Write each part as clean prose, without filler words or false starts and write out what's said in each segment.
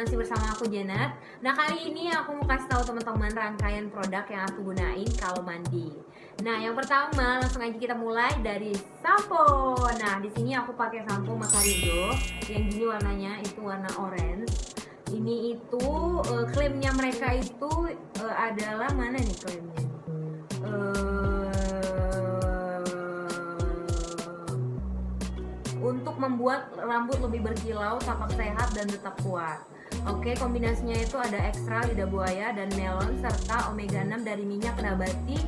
masih bersama aku Janet. Nah kali ini aku mau kasih tahu teman-teman rangkaian produk yang aku gunain kalau mandi. Nah yang pertama langsung aja kita mulai dari sampo. Nah di sini aku pakai sampo Macarizo yang gini warnanya itu warna orange. Ini itu klaimnya mereka itu adalah mana nih klaimnya? Untuk membuat rambut lebih berkilau, tampak sehat dan tetap kuat. Oke, kombinasinya itu ada ekstra lidah buaya dan melon serta omega 6 dari minyak nabati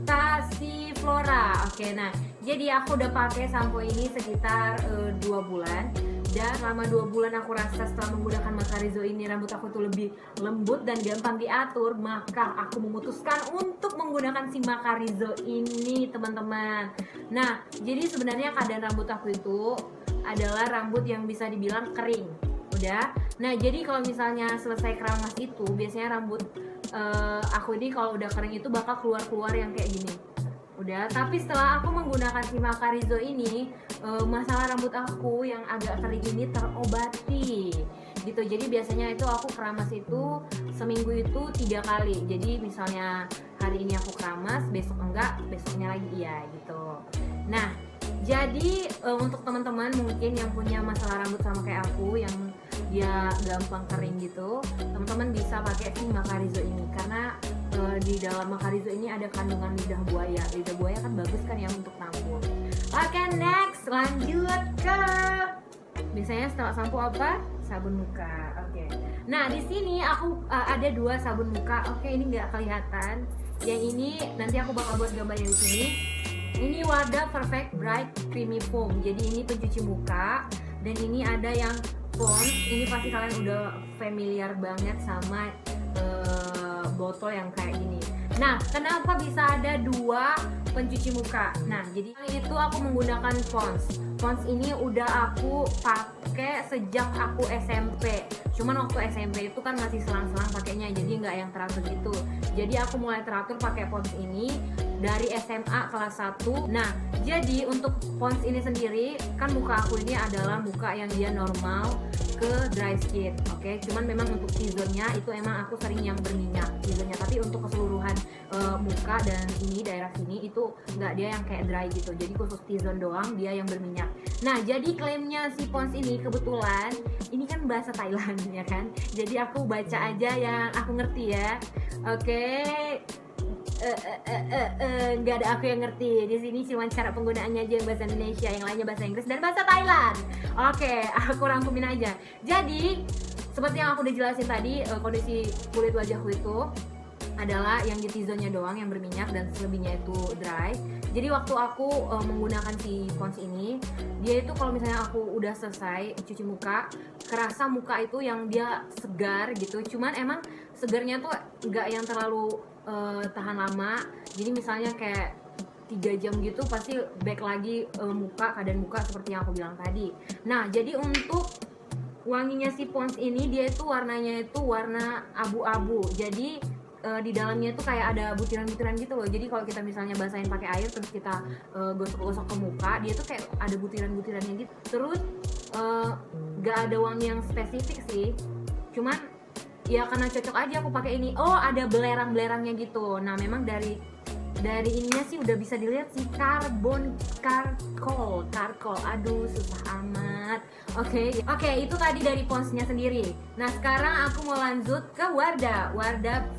Passiflora. Oke, nah jadi aku udah pakai sampo ini sekitar 2 bulan. Dan selama 2 bulan aku rasa setelah menggunakan Macarizo ini rambut aku tuh lebih lembut dan gampang diatur. Maka aku memutuskan untuk menggunakan si Macarizo ini teman-teman. Nah jadi sebenarnya keadaan rambut aku itu adalah rambut yang bisa dibilang kering. Udah. Nah jadi kalau misalnya selesai keramas itu biasanya rambut aku ini kalau udah kering itu bakal keluar-keluar yang kayak gini. Udah, tapi setelah aku menggunakan si Macarizo ini masalah rambut aku yang agak kering ini terobati gitu. Jadi biasanya itu aku keramas itu seminggu itu 3 kali. Jadi misalnya hari ini aku keramas, besok enggak, besoknya lagi iya gitu. Nah jadi untuk teman-teman mungkin yang punya masalah rambut sama kayak aku yang dia gampang kering gitu, teman-teman bisa pakai si Macarizo ini karena di dalam Macarizo ini ada kandungan lidah buaya. Lidah buaya kan bagus kan ya untuk rambut. Oke, next lanjut ke biasanya setelah sampo apa? Sabun muka. Oke. Nah di sini aku ada 2 sabun muka. Oke, ini nggak kelihatan. Yang ini nanti aku bakal buat gambarnya di sini. Ini Wardah Perfect Bright Creamy Foam. Jadi ini pencuci muka. Dan ini ada yang Pond's. Ini pasti kalian udah familiar banget sama botol yang kayak gini. Nah, kenapa bisa ada 2 pencuci muka? Nah, jadi itu aku menggunakan Pond's. Pond's ini udah aku pakai sejak aku SMP. Cuman waktu SMP itu kan masih selang-selang pakainya, jadi nggak yang teratur gitu. Jadi aku mulai teratur pakai Pond's ini dari SMA kelas 1. Nah, jadi untuk Pond's ini sendiri kan muka aku ini adalah muka yang dia normal ke dry skin, oke. Cuman memang untuk T-zone-nya itu emang aku sering yang berminyak T-zone-nya, tapi untuk keseluruhan muka dan ini daerah sini itu nggak dia yang kayak dry gitu. Jadi khusus T-zone doang dia yang berminyak. Nah, jadi klaimnya si Pond's ini kebetulan ini kan bahasa Thailand ya kan. Jadi aku baca aja yang aku ngerti ya. Oke. Nggak ada aku yang ngerti di sini, cuma cara penggunaannya aja yang bahasa Indonesia, yang lainnya bahasa Inggris dan bahasa Thailand. Oke, aku rangkumin aja. Jadi seperti yang aku udah jelasin tadi, kondisi kulit wajahku itu adalah yang di T-zone-nya doang yang berminyak dan selebihnya itu dry. Jadi waktu aku menggunakan si Pond's ini, dia itu kalau misalnya aku udah selesai cuci muka, kerasa muka itu yang dia segar gitu. Cuman emang segarnya tuh nggak yang terlalu tahan lama. Jadi misalnya kayak 3 jam gitu pasti back lagi keadaan muka seperti yang aku bilang tadi. Nah jadi untuk wanginya si Pond's ini dia itu warnanya itu warna abu-abu. Jadi di dalamnya itu kayak ada butiran-butiran gitu loh. Jadi kalau kita misalnya basahin pakai air terus kita gosok-gosok ke muka, dia tuh kayak ada butiran-butirannya gitu. Terus gak ada wangi yang spesifik sih. Cuman ya karena cocok aja aku pakai ini. Oh, ada belerang-belerangnya gitu. Nah, memang dari ininya sih udah bisa dilihat sih charcoal. Aduh, susah amat. Oke, itu tadi dari Pond's-nya sendiri. Nah, sekarang aku mau lanjut ke Wardah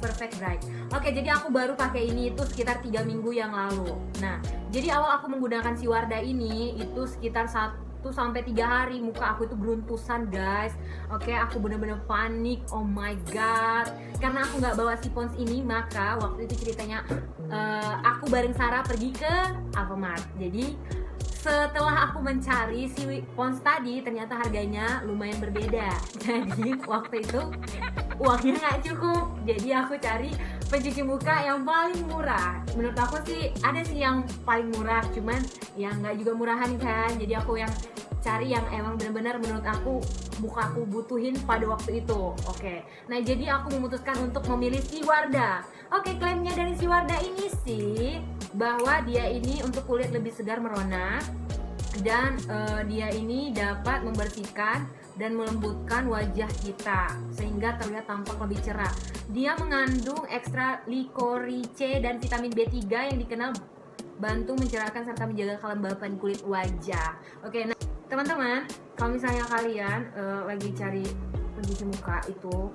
Perfect Bright. Oke, jadi aku baru pakai ini itu sekitar 3 minggu yang lalu. Nah, jadi awal aku menggunakan si Wardah ini itu sekitar 1-3 hari muka aku itu beruntusan guys. Oke, aku bener-bener panik. Oh my god, karena aku nggak bawa si Pond's ini, maka waktu itu ceritanya aku bareng Sarah pergi ke Alfamart. Jadi setelah aku mencari si Pond's tadi, ternyata harganya lumayan berbeda. Jadi waktu itu uangnya nggak cukup. Jadi aku cari pencuci muka yang paling murah. Menurut aku sih ada sih yang paling murah, cuman yang nggak juga murahan kan. Jadi aku yang cari yang emang benar-benar menurut aku muka aku butuhin pada waktu itu. Oke. Nah, jadi aku memutuskan untuk memilih si Wardah. Oke, klaimnya dari si Wardah ini sih bahwa dia ini untuk kulit lebih segar merona dan dia ini dapat membersihkan dan melembutkan wajah kita sehingga terlihat tampak lebih cerah. Dia mengandung ekstra licorice dan vitamin B3 yang dikenal bantu mencerahkan serta menjaga kelembapan kulit wajah. Oke, nah teman-teman, kalau misalnya kalian lagi cari pencuci muka itu,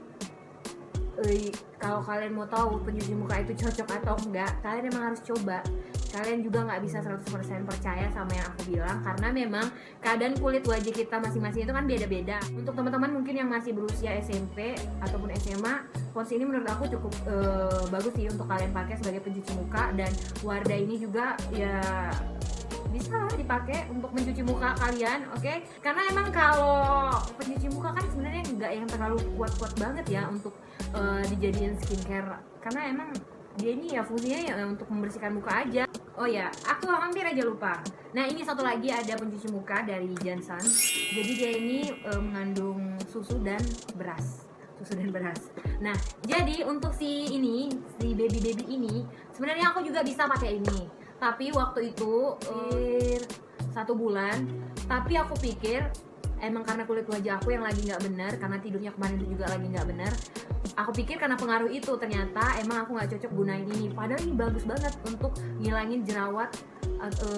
kalau kalian mau tahu pencuci muka itu cocok atau enggak, kalian emang harus coba. Kalian juga nggak bisa 100% percaya sama yang aku bilang, karena memang keadaan kulit wajah kita masing-masing itu kan beda-beda. Untuk teman-teman mungkin yang masih berusia SMP ataupun SMA, Pond's ini menurut aku cukup bagus sih untuk kalian pakai sebagai pencuci muka. Dan Wardah ini juga ya bisa dipakai untuk mencuci muka kalian, oke? Karena emang kalau pencuci muka kan sebenarnya nggak yang terlalu kuat-kuat banget ya untuk dijadiin skincare, karena emang dia ini ya fungsinya ya untuk membersihkan muka aja. Oh ya, aku hampir aja lupa. Nah, ini satu lagi ada pencuci muka dari Johnson. Jadi dia ini mengandung susu dan beras. Nah, jadi untuk si baby ini, sebenarnya aku juga bisa pakai ini. Tapi waktu itu 1 bulan. Tapi aku pikir emang karena kulit wajah aku yang lagi nggak benar, karena tidurnya kemarin itu juga lagi nggak benar. Aku pikir karena pengaruh itu, ternyata emang aku nggak cocok gunain ini. Padahal ini bagus banget untuk ngilangin jerawat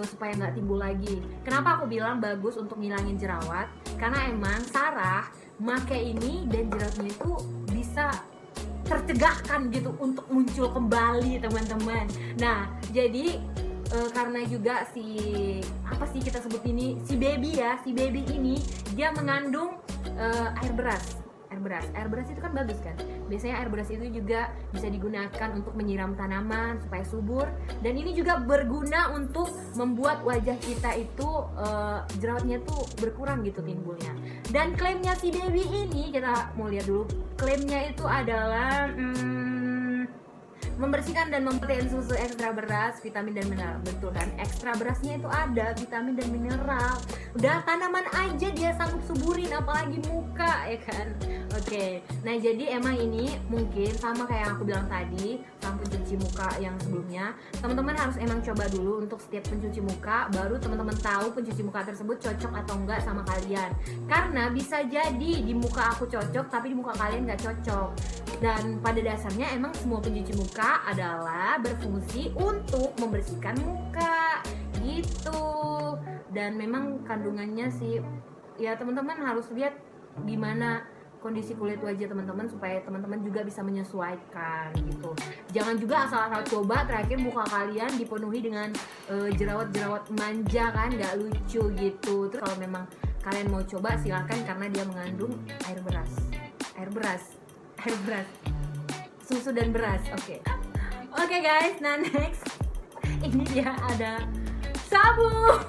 supaya nggak timbul lagi. Kenapa aku bilang bagus untuk ngilangin jerawat? Karena emang Sarah make ini dan jerawatnya itu bisa tercegahkan gitu untuk muncul kembali, teman-teman. Nah, jadi karena juga kita sebut ini si baby ini dia mengandung air beras itu kan bagus kan. Biasanya air beras itu juga bisa digunakan untuk menyiram tanaman supaya subur, dan ini juga berguna untuk membuat wajah kita itu jerawatnya tuh berkurang gitu timbulnya. Dan klaimnya si baby ini, kita mau lihat dulu, klaimnya itu adalah membersihkan dan memprotein susu ekstra beras, vitamin dan mineral. Betul kan? Ekstra berasnya itu ada vitamin dan mineral. Udah tanaman aja dia sanggup suburin, apalagi muka, ya kan? Oke. Nah, jadi emang ini mungkin sama kayak yang aku bilang tadi, sama pencuci muka yang sebelumnya. Teman-teman harus emang coba dulu untuk setiap pencuci muka, baru teman-teman tahu pencuci muka tersebut cocok atau enggak sama kalian. Karena bisa jadi di muka aku cocok, tapi di muka kalian nggak cocok. Dan pada dasarnya emang semua pencuci muka adalah berfungsi untuk membersihkan muka gitu. Dan memang kandungannya sih ya teman-teman harus lihat gimana kondisi kulit wajah teman-teman supaya teman-teman juga bisa menyesuaikan gitu. Jangan juga asal-asal coba terakhir muka kalian dipenuhi dengan jerawat-jerawat manja kan, nggak lucu gitu. Terus kalau memang kalian mau coba silakan, karena dia mengandung air beras, susu dan beras. Oke guys, nah next ini dia ada sabun.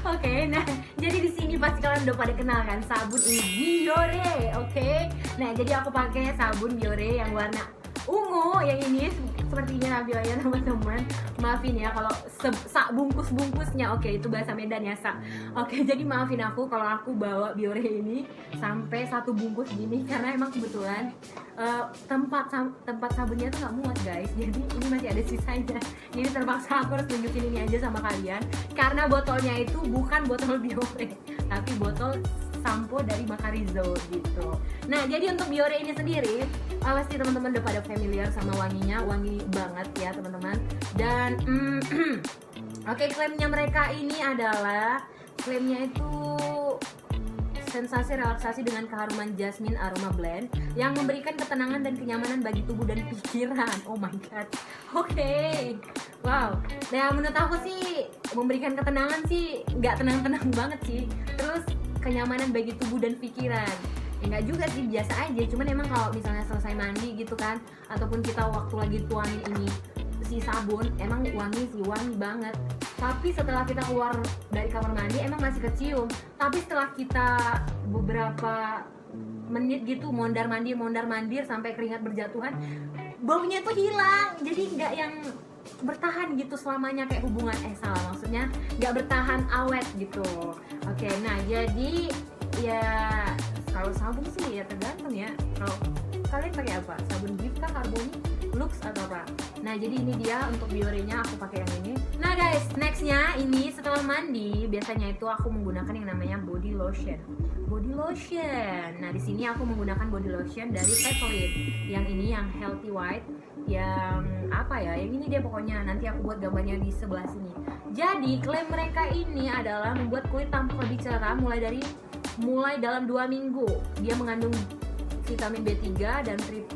Oke, nah jadi di sini pasti kalian udah pada kenal kan sabun ini Biore. Oke, nah jadi aku pakai sabun Biore yang warna ungu, yang ini sepertinya tampilannya teman-teman. Maafin ya kalau sak bungkusnya. Oke, itu bahasa Medan ya, sak. Oke, jadi maafin aku kalau aku bawa Biore ini sampai 1 bungkus gini, karena emang kebetulan tempat sabunnya tuh nggak muat guys. Jadi ini masih ada sisanya. Jadi terpaksa aku harus tunjukin ini aja sama kalian, karena botolnya itu bukan botol Biore, tapi botol sampo dari Macarizo gitu. Nah, jadi untuk Biore ini sendiri pasti teman-teman udah pada familiar sama wanginya, wangi banget ya teman-teman. Dan klaimnya mereka ini adalah, klaimnya itu sensasi relaksasi dengan keharuman jasmine aroma blend yang memberikan ketenangan dan kenyamanan bagi tubuh dan pikiran. Oh my god. Wow. Nah, menurut aku sih memberikan ketenangan sih nggak tenang-tenang banget sih. Terus kenyamanan bagi tubuh dan pikiran. Enggak juga sih, biasa aja. Cuman emang kalau misalnya selesai mandi gitu kan, ataupun kita waktu lagi tuangin ini si sabun, emang wangi banget. Tapi setelah kita keluar dari kamar mandi emang masih kecium. Tapi setelah kita beberapa menit gitu mondar mandir sampai keringat berjatuhan, baunya tuh hilang. Jadi nggak yang bertahan gitu selamanya kayak hubungan maksudnya nggak bertahan awet gitu. Oke, nah jadi ya kalau sabun sih ya tergantung ya. Kalau kalian pakai apa? Sabun Gift kah, Carboni, Lux atau apa? Nah, jadi ini dia untuk Biore-nya, aku pakai yang ini. Nah guys, nextnya ini setelah mandi biasanya itu aku menggunakan yang namanya body lotion. body lotion. Nah, di sini aku menggunakan body lotion dari Vaseline. Yang ini yang healthy white, yang apa ya? Yang ini dia pokoknya. Nanti aku buat gambarnya di sebelah sini. Jadi, klaim mereka ini adalah membuat kulit tampak lebih cerah mulai dalam 2 minggu. Dia mengandung vitamin B3 dan triple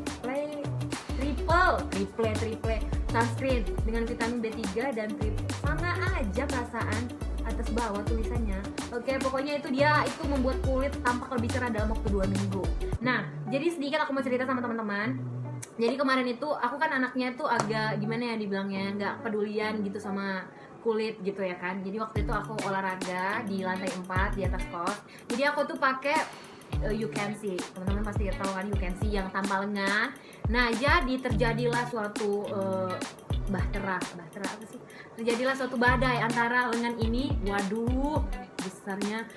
sunscreen dengan vitamin B3 dan sama aja perasaan atas bawah tulisannya. Oke, pokoknya itu dia itu membuat kulit tampak lebih cerah dalam waktu 2 minggu. Nah, jadi sedikit aku mau cerita sama teman-teman. Jadi kemarin itu aku kan anaknya tuh agak gimana ya dibilangnya, nggak pedulian gitu sama kulit gitu ya kan. Jadi waktu itu aku olahraga di lantai 4 di atas kos. Jadi aku tuh pakai You Can See, teman-teman pasti tahu kan You Can See yang tanpa lengan. Nah, jadi terjadilah suatu bahtera apa sih? Terjadilah suatu badai antara lengan ini, waduh besarnya,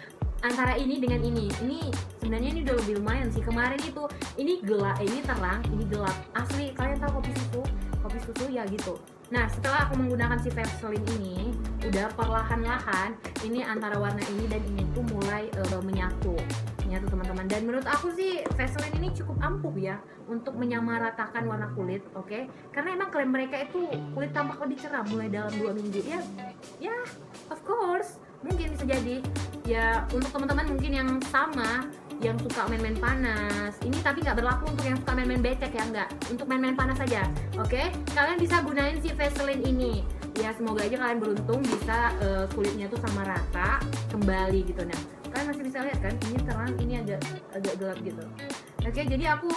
antara ini dengan ini. Ini sebenarnya ini udah lebih lumayan sih. Kemarin itu ini gelap, ini terang, ini gelap. Asli kalian tahu kopi susu ya gitu. Nah, setelah aku menggunakan si Vaseline ini, udah perlahan-lahan ini antara warna ini dan ini tuh mulai menyatu teman-teman. Dan menurut aku sih Vaseline ini cukup ampuh ya untuk menyamaratakan warna kulit, oke? Karena emang klaim mereka itu kulit tampak lebih cerah mulai dalam 2 minggu. Ya, of course, mungkin bisa jadi. Ya, untuk teman-teman mungkin yang sama, yang suka main-main panas, ini tapi nggak berlaku untuk yang suka main-main becek ya, nggak. Untuk main-main panas saja, oke? Kalian bisa gunain si Vaseline ini. Ya, semoga aja kalian beruntung bisa kulitnya tuh sama rata kembali gitu. Nah, kalian masih bisa lihat kan, ini terang, ini agak gelap gitu. Oke, jadi aku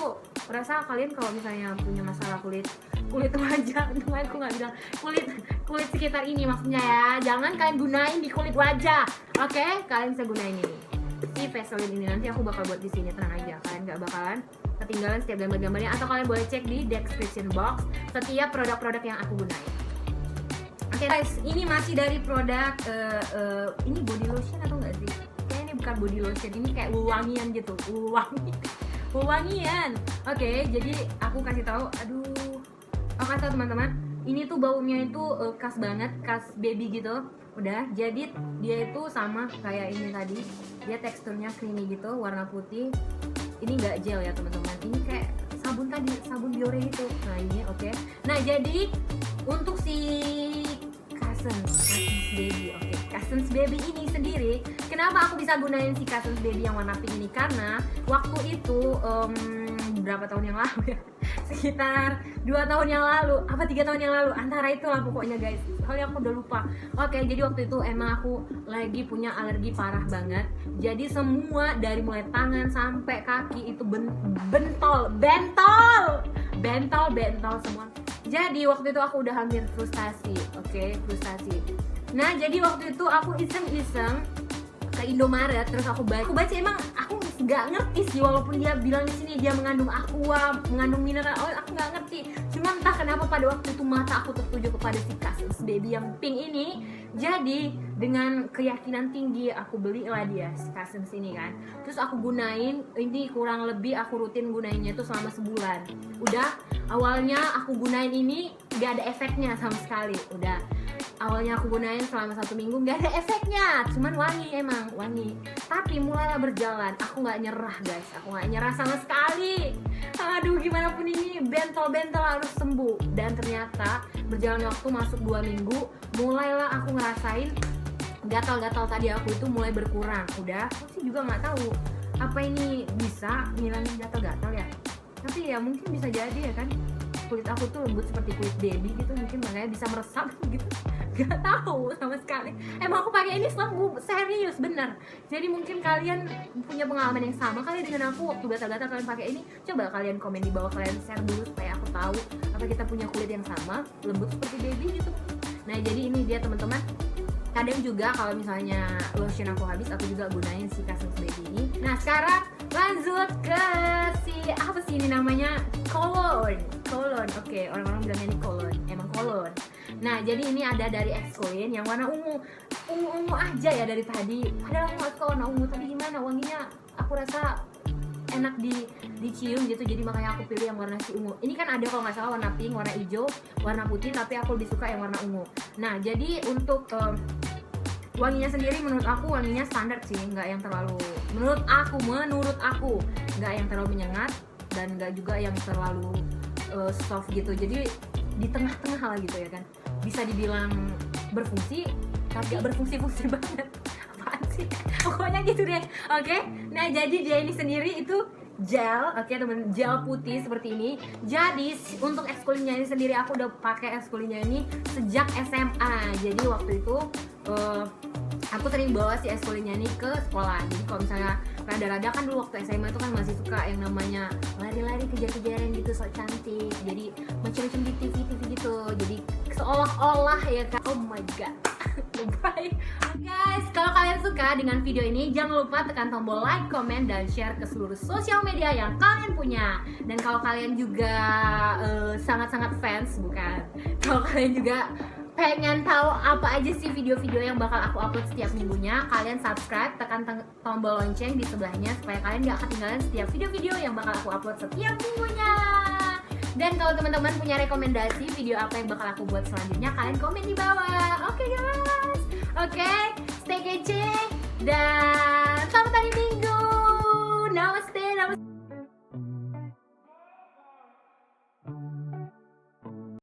rasa kalian kalau misalnya punya masalah kulit wajah, untung aku nggak bilang kulit sekitar ini maksudnya ya, jangan kalian gunain di kulit wajah, oke? Kalian bisa gunain ini, si Vaseline ini. Nanti aku bakal buat di sini, tenang aja, kalian nggak bakalan ketinggalan setiap gambar-gambarnya, atau kalian boleh cek di description box setiap produk-produk yang aku gunain. Oke guys, ini masih dari produk ini body lotion atau enggak sih? Kayaknya ini bukan body lotion, ini kayak wewangian gitu, wewangian. Oke, jadi aku kasih tahu, aku kasih tahu teman-teman, ini tuh baunya itu khas banget, khas baby gitu. Udah, jadi dia itu sama kayak ini tadi, dia teksturnya creamy gitu, warna putih. Ini nggak gel ya teman-teman, ini kayak sabun tadi, sabun Biore gitu. Nah ini oke. Nah jadi untuk si Cousins Baby, Cousins Baby ini sendiri, kenapa aku bisa gunain si Cousins Baby yang warna pink ini? Karena waktu itu berapa tahun yang lalu ya, sekitar 2 tahun yang lalu, apa 3 tahun yang lalu, antara itulah pokoknya guys, soalnya aku udah lupa. Oke, jadi waktu itu emang aku lagi punya alergi parah banget. Jadi semua dari mulai tangan sampai kaki itu bentol semua. Jadi waktu itu aku udah hampir frustasi, frustasi. Nah, jadi waktu itu aku iseng-iseng ke Indomaret, terus aku baca, emang aku nggak ngerti sih, walaupun dia bilang di sini dia mengandung aqua, mengandung mineral oil, aku nggak ngerti. Cuma entah kenapa pada waktu itu mata aku tertuju kepada si Cousins Baby yang pink ini. Jadi dengan keyakinan tinggi aku belilah dia si Cousins ini kan. Terus aku gunain, ini kurang lebih aku rutin gunainnya itu selama sebulan. Udah, awalnya aku gunain ini nggak ada efeknya sama sekali. Udah, awalnya aku gunain selama 1 minggu nggak ada efeknya, cuman wangi. Tapi mulailah berjalan, aku nggak nyerah guys, aku nggak nyerah sama sekali. Aduh, gimana pun ini bentol harus sembuh. Dan ternyata berjalan waktu masuk 2 minggu, mulailah aku ngerasain gatal-gatal tadi aku itu mulai berkurang. Udah, aku sih juga nggak tahu apa ini bisa ngilangin gatal-gatal ya. Tapi ya mungkin bisa jadi ya kan, kulit aku tuh lembut seperti kulit baby gitu, mungkin makanya bisa meresap gitu. Gak tahu sama sekali. Emang aku pakai ini sembuh, serius bener. Jadi mungkin kalian punya pengalaman yang sama kali dengan aku waktu gatal-gatal kalian pakai ini. Coba kalian komen di bawah, kalian share dulu supaya aku tahu apa kita punya kulit yang sama, lembut seperti baby gitu. Nah jadi ini dia teman-teman. Kadang juga kalau misalnya lotion aku habis, aku juga gunain si Cousins Baby ini. Nah sekarang lanjut ke si apa sih ini namanya, cologne. Oke, orang-orang bilangnya ini cologne, emang cologne. Nah jadi ini ada dari Xcoin yang warna ungu aja ya dari tadi. Padahal aku nggak suka warna ungu, tapi gimana wanginya aku rasa enak dicium gitu, jadi makanya aku pilih yang warna si ungu. Ini kan ada kalau nggak salah warna pink, warna hijau, warna putih, tapi aku lebih suka yang warna ungu. Nah jadi untuk wanginya sendiri menurut aku wanginya standar sih, nggak yang terlalu, menurut aku nggak yang terlalu menyengat dan nggak juga yang terlalu soft gitu. Jadi di tengah-tengah lah gitu ya kan, bisa dibilang berfungsi tapi nggak berfungsi-fungsi banget. Apaan sih? Pokoknya gitu deh. Oke. Nah jadi dia ini sendiri itu gel, oke teman, gel putih seperti ini. Jadi untuk es kulitnya ini sendiri aku udah pakai es kulitnya ini sejak SMA. Jadi waktu itu aku sering bawa si es kulitnya ini ke sekolah. Jadi kalau misalnya rada-rada kan dulu waktu SMA itu kan masih suka yang namanya lari-lari kejar-kejaran gitu, sok cantik. Jadi macam-macam di TV gitu. Jadi seolah-olah ya kan. Oh my god. Bye. Guys, kalau kalian suka dengan video ini, jangan lupa tekan tombol like, comment, dan share ke seluruh sosial media yang kalian punya. Dan kalau kalian juga sangat-sangat fans, bukan? Kalau kalian juga pengen tahu apa aja sih video-video yang bakal aku upload setiap minggunya, kalian subscribe, tekan tombol lonceng di sebelahnya supaya kalian gak ketinggalan setiap video-video yang bakal aku upload setiap minggunya. Dan kalau teman-teman punya rekomendasi video apa yang bakal aku buat selanjutnya, kalian komen di bawah. Oke guys, oke, stay kece dan